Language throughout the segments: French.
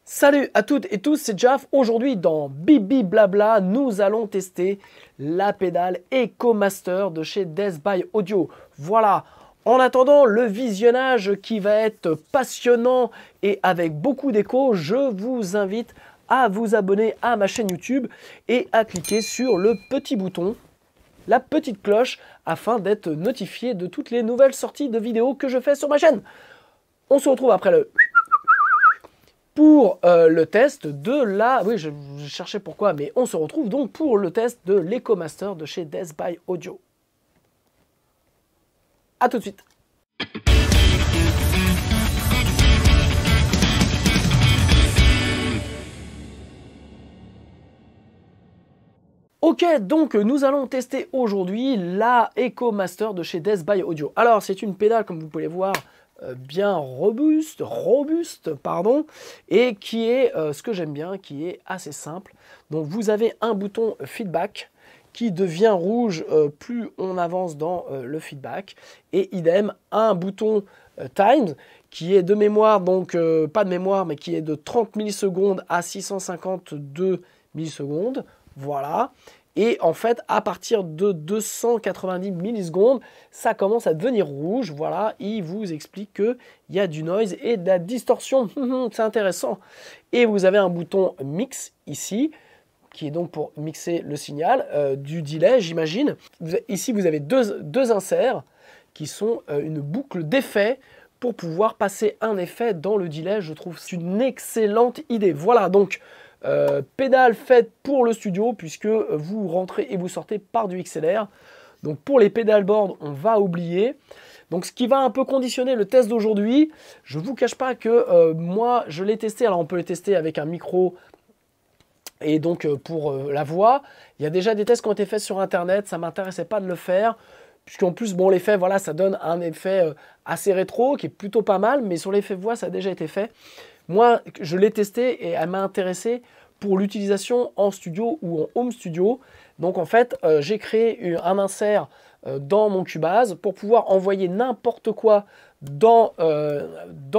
Salut à toutes et tous, c'est Jaf. Aujourd'hui dans Bibi Blabla, nous allons tester la pédale EcoMaster de chez Death by Audio. Voilà, en attendant le visionnage qui va être passionnant et avec beaucoup d'écho, je vous invite à vous abonner à ma chaîne YouTube et à cliquer sur le petit bouton, la petite cloche, afin d'être notifié de toutes les nouvelles sorties de vidéos que je fais sur ma chaîne. On se retrouve après pour le test de la... Oui, je cherchais pourquoi, mais on se retrouve donc pour le test de l'EcoMaster de chez Death by Audio. A tout de suite. Ok, donc nous allons tester aujourd'hui la EcoMaster de chez Death by Audio. Alors, c'est une pédale, comme vous pouvez voir, bien robuste, pardon, et qui est, ce que j'aime bien, qui est assez simple. Donc vous avez un bouton feedback qui devient rouge plus on avance dans le feedback, et idem un bouton times qui est de mémoire, donc pas de mémoire, mais qui est de 30 millisecondes à 652 millisecondes, voilà. Et en fait, à partir de 290 millisecondes, ça commence à devenir rouge. Voilà, il vous explique qu'il y a du noise et de la distorsion. C'est intéressant. Et vous avez un bouton mix ici, qui est donc pour mixer le signal, du delay, j'imagine. Ici, vous avez deux inserts qui sont une boucle d'effet pour pouvoir passer un effet dans le delay. Je trouve que c'est une excellente idée. Voilà, donc... pédale faite pour le studio puisque vous rentrez et vous sortez par du XLR. Donc pour les pédalboards, on va oublier. Donc ce qui va un peu conditionner le test d'aujourd'hui, je ne vous cache pas que moi je l'ai testé. Alors on peut les tester avec un micro et donc pour la voix. Il y a déjà des tests qui ont été faits sur internet, ça ne m'intéressait pas de le faire. Puisqu'en plus, bon, l'effet, voilà, ça donne un effet assez rétro qui est plutôt pas mal, mais sur l'effet voix, ça a déjà été fait. Moi, je l'ai testé et elle m'a intéressé pour l'utilisation en studio ou en home studio. Donc en fait, j'ai créé un insert dans mon Cubase pour pouvoir envoyer n'importe quoi dans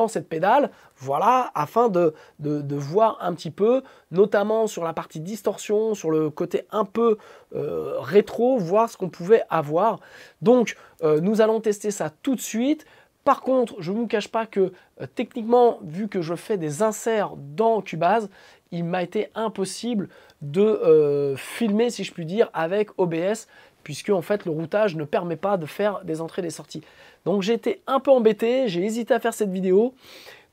cette pédale, voilà, afin de voir un petit peu, notamment sur la partie distorsion, sur le côté un peu rétro, voir ce qu'on pouvait avoir. Donc nous allons tester ça tout de suite. Par contre, je ne vous cache pas que techniquement, vu que je fais des inserts dans Cubase, il m'a été impossible de filmer, si je puis dire, avec OBS, puisque en fait le routage ne permet pas de faire des entrées et des sorties. Donc j'ai été un peu embêté, j'ai hésité à faire cette vidéo.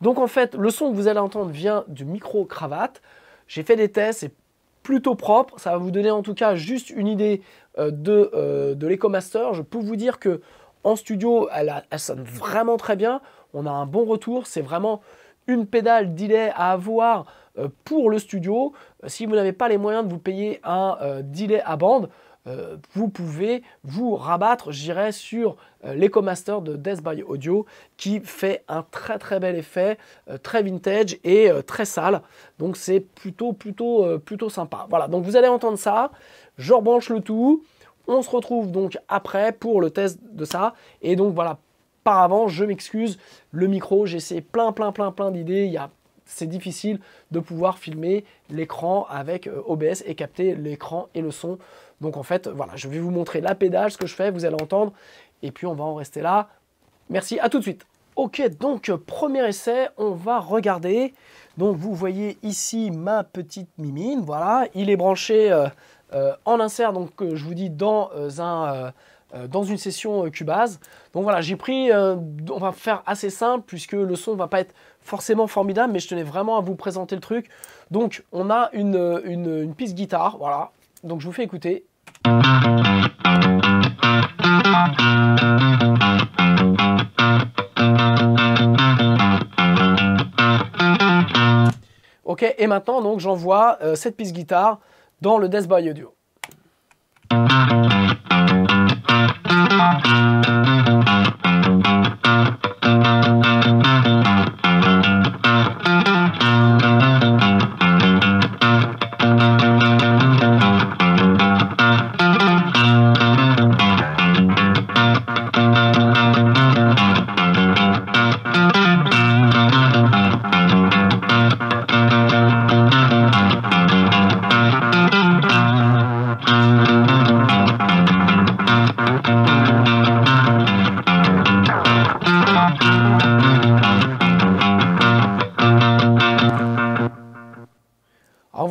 Donc en fait, le son que vous allez entendre vient du micro cravate. J'ai fait des tests, c'est plutôt propre. Ça va vous donner en tout cas juste une idée de l'EcoMaster. Je peux vous dire que en studio, elle sonne vraiment très bien. On a un bon retour. C'est vraiment une pédale delay à avoir pour le studio. Si vous n'avez pas les moyens de vous payer un delay à bande, vous pouvez vous rabattre, je dirais, sur l'EcoMaster de Death by Audio qui fait un très bel effet, très vintage et très sale. Donc c'est plutôt sympa. Voilà, donc vous allez entendre ça. Je rebranche le tout. On se retrouve donc après pour le test de ça. Et donc voilà, par avant, je m'excuse, le micro, j'ai essayé plein d'idées. C'est difficile de pouvoir filmer l'écran avec OBS et capter l'écran et le son. Donc en fait, voilà, je vais vous montrer la pédale, ce que je fais, vous allez entendre. Et puis on va en rester là. Merci, à tout de suite. Ok, donc premier essai, on va regarder. Donc vous voyez ici ma petite mimine, voilà, il est branché... en insert, donc je vous dis dans une session Cubase. Donc voilà, j'ai pris, on va faire assez simple puisque le son ne va pas être forcément formidable, mais je tenais vraiment à vous présenter le truc. Donc on a une piste guitare, voilà, donc je vous fais écouter. Ok, et maintenant donc j'envoie cette piste guitare dans le Death by Audio.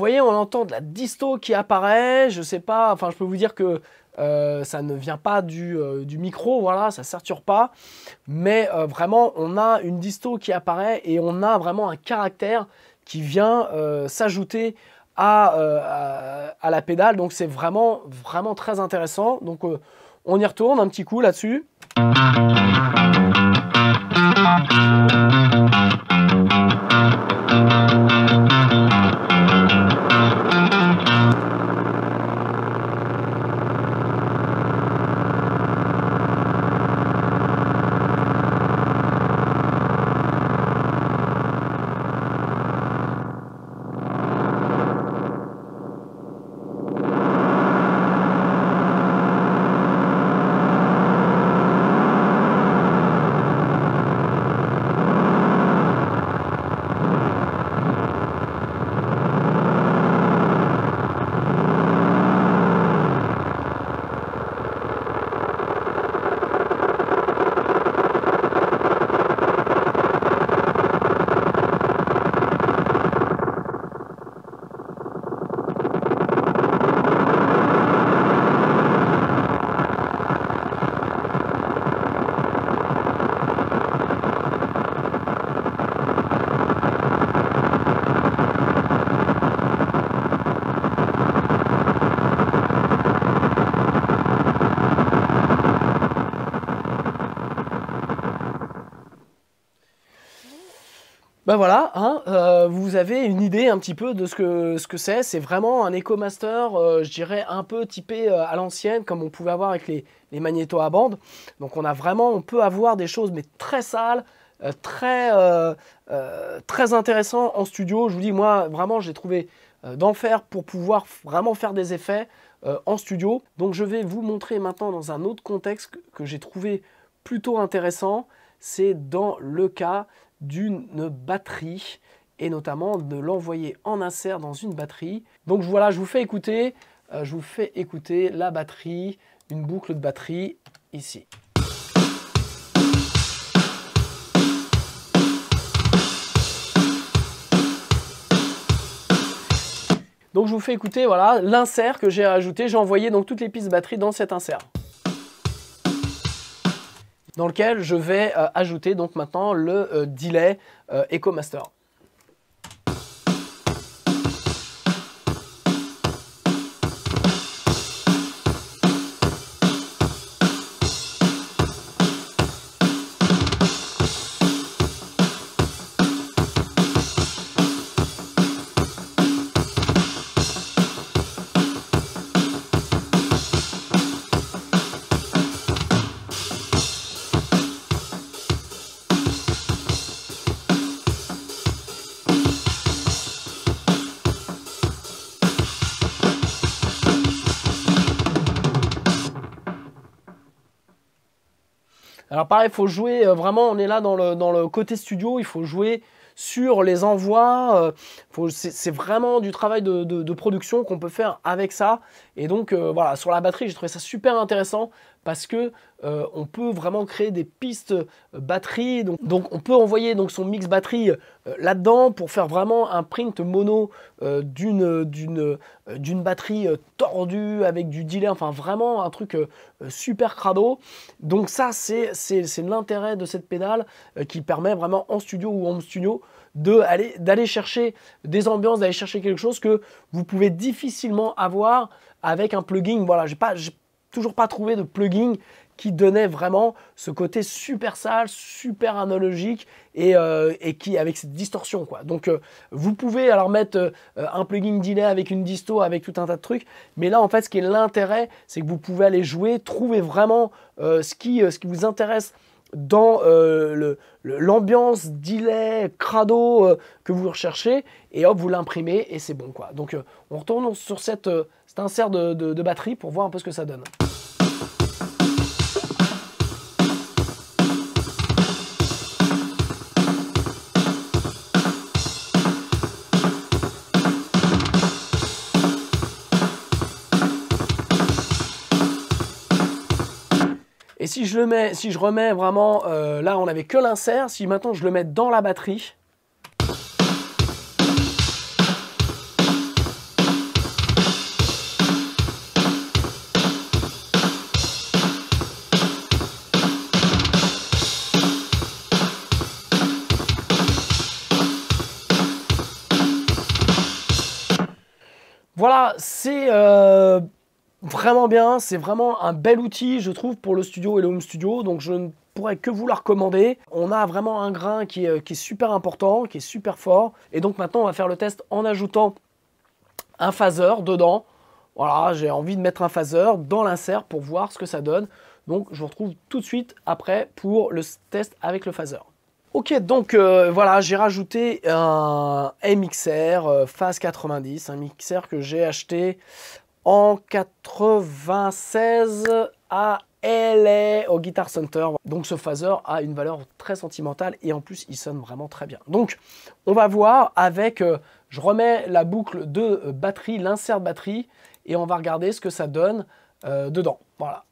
voyez, on entend de la disto qui apparaît. Je sais pas, enfin je peux vous dire que ça ne vient pas du micro, voilà, ça ne sature pas. Mais vraiment, on a une disto qui apparaît et on a vraiment un caractère qui vient s'ajouter à la pédale. Donc c'est vraiment très intéressant. Donc on y retourne un petit coup là-dessus. Ben voilà, hein, vous avez une idée un petit peu de ce que c'est. C'est vraiment un EcoMaster, je dirais, un peu typé à l'ancienne, comme on pouvait avoir avec les magnétos à bande. Donc on peut avoir des choses mais très sales, très intéressant en studio. Je vous dis, moi, vraiment, j'ai trouvé d'enfer pour pouvoir vraiment faire des effets en studio. Donc je vais vous montrer maintenant dans un autre contexte que j'ai trouvé plutôt intéressant. C'est dans le cas d'une batterie et notamment de l'envoyer en insert dans une batterie. Donc voilà, je vous fais écouter la batterie, une boucle de batterie ici. Donc je vous fais écouter voilà l'insert que j'ai ajouté. J'ai envoyé donc toutes les pistes batterie dans cet insert, dans lequel je vais ajouter donc maintenant le delay EcoMaster. Alors pareil, il faut jouer, vraiment on est là dans le côté studio, il faut jouer sur les envois, c'est vraiment du travail de production qu'on peut faire avec ça. Et donc voilà, sur la batterie, j'ai trouvé ça super intéressant parce que on peut vraiment créer des pistes batterie. Donc on peut envoyer donc son mix batterie là-dedans pour faire vraiment un print mono d'une batterie tordue avec du delay, enfin vraiment un truc super crado. Donc ça c'est l'intérêt de cette pédale qui permet vraiment en studio ou home studio d'aller chercher des ambiances, d'aller chercher quelque chose que vous pouvez difficilement avoir avec un plugin. Voilà, j'ai toujours pas trouvé de plugin qui donnait vraiment ce côté super sale, super analogique et qui avec cette distorsion quoi. Donc vous pouvez alors mettre un plugin delay avec une disto, avec tout un tas de trucs, mais là en fait ce qui est l'intérêt, c'est que vous pouvez aller jouer, trouver vraiment ce qui vous intéresse dans l'ambiance delay, crado que vous recherchez, et hop vous l'imprimez et c'est bon quoi. Donc on retourne sur cet insert de batterie pour voir un peu ce que ça donne. Et si je remets vraiment, là on n'avait que l'insert, si maintenant je le mets dans la batterie, Voilà, c'est vraiment bien, c'est vraiment un bel outil, je trouve, pour le studio et le home studio, donc je ne pourrais que vous la recommander. On a vraiment un grain qui est super important, qui est super fort, et donc maintenant on va faire le test en ajoutant un phaser dedans. Voilà, j'ai envie de mettre un phaser dans l'insert pour voir ce que ça donne, donc je vous retrouve tout de suite après pour le test avec le phaser. Ok, donc voilà, j'ai rajouté un MXR Phase 90, un mixeur que j'ai acheté en 96 à LA au Guitar Center. Donc ce phaser a une valeur très sentimentale et en plus il sonne vraiment très bien. Donc on va voir avec, je remets la boucle de batterie, l'insert batterie, et on va regarder ce que ça donne dedans. Voilà.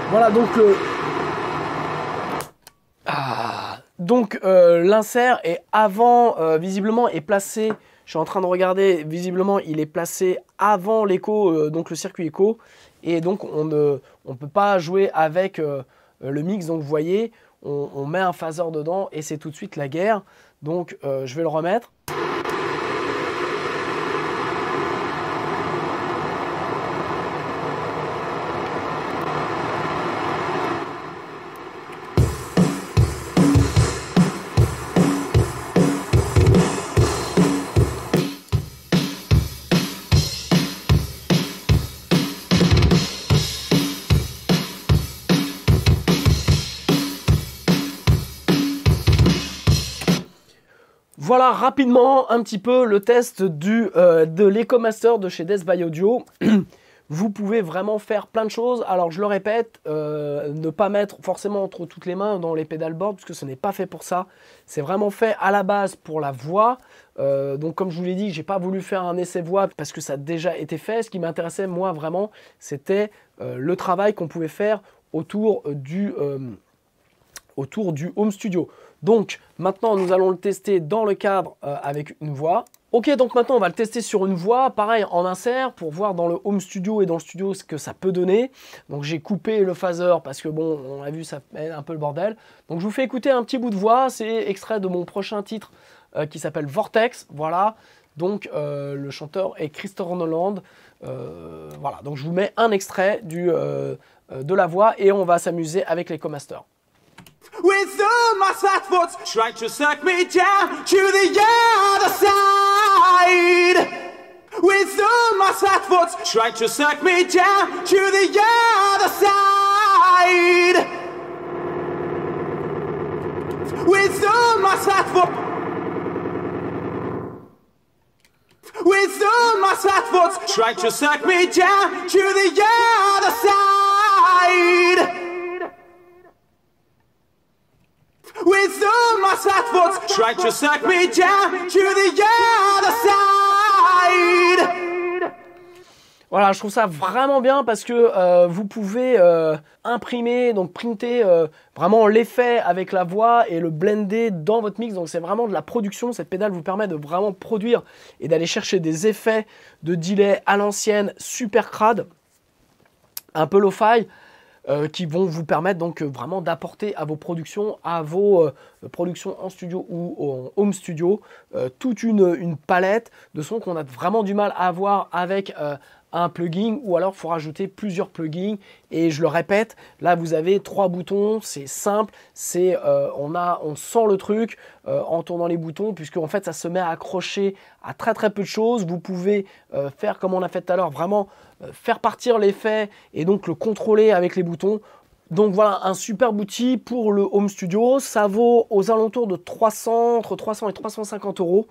Voilà, donc l'insert est avant, visiblement est placé, je suis en train de regarder, visiblement il est placé avant l'écho, donc le circuit écho, et donc on ne peut pas jouer avec le mix, donc vous voyez, on met un phaser dedans et c'est tout de suite la guerre, donc je vais le remettre. Voilà rapidement un petit peu le test de l'EcoMaster de chez Death by Audio. Vous pouvez vraiment faire plein de choses. Alors je le répète, ne pas mettre forcément entre toutes les mains dans les pédalboards puisque ce n'est pas fait pour ça. C'est vraiment fait à la base pour la voix. Donc comme je vous l'ai dit, j'ai pas voulu faire un essai voix parce que ça a déjà été fait. Ce qui m'intéressait moi vraiment, c'était le travail qu'on pouvait faire autour du home studio. Donc maintenant nous allons le tester dans le cadre avec une voix. Ok, donc maintenant on va le tester sur une voix, pareil en insert pour voir dans le home studio et dans le studio ce que ça peut donner. Donc j'ai coupé le phaser parce que bon, on a vu ça fait un peu le bordel. Donc je vous fais écouter un petit bout de voix, c'est extrait de mon prochain titre qui s'appelle Vortex, voilà. Donc le chanteur est Christopher Noland, voilà. Donc je vous mets un extrait de la voix et on va s'amuser avec l'EcoMaster. With all my flat foot trying to suck me down to the other side. With all my flat foot trying to suck me down to the other side. With all my flat foot. With all my flat foot trying to suck me down to the other side. With all my flat foot trying to suck me down to the other side. Voilà, je trouve ça vraiment bien parce que vous pouvez imprimer, donc printer vraiment l'effet avec la voix et le blender dans votre mix. Donc c'est vraiment de la production. Cette pédale vous permet de vraiment produire et d'aller chercher des effets de delay à l'ancienne, super crade, un peu lo-fi. Qui vont vous permettre donc vraiment d'apporter à vos productions, productions en studio ou en home studio, toute une palette de sons qu'on a vraiment du mal à avoir avec un plugin, ou alors il faut rajouter plusieurs plugins. Et je le répète, là vous avez 3 boutons, c'est simple, on sent le truc en tournant les boutons, puisque en fait ça se met à accrocher à très peu de choses. Vous pouvez faire comme on a fait tout à l'heure, vraiment faire partir l'effet et donc le contrôler avec les boutons. Donc voilà, un superbe outil pour le home studio. Ça vaut aux alentours de 300, entre 300 et 350 €.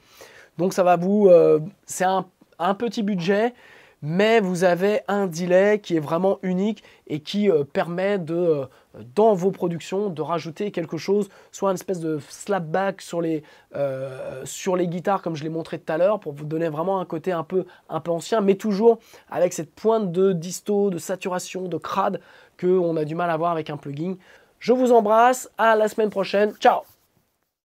Donc ça va vous... c'est un petit budget, mais vous avez un delay qui est vraiment unique et qui permet dans vos productions de rajouter quelque chose, soit une espèce de slapback sur les guitares comme je l'ai montré tout à l'heure, pour vous donner vraiment un côté un peu ancien, mais toujours avec cette pointe de disto, de saturation, de crade qu'on a du mal à avoir avec un plugin. Je vous embrasse, à la semaine prochaine, ciao!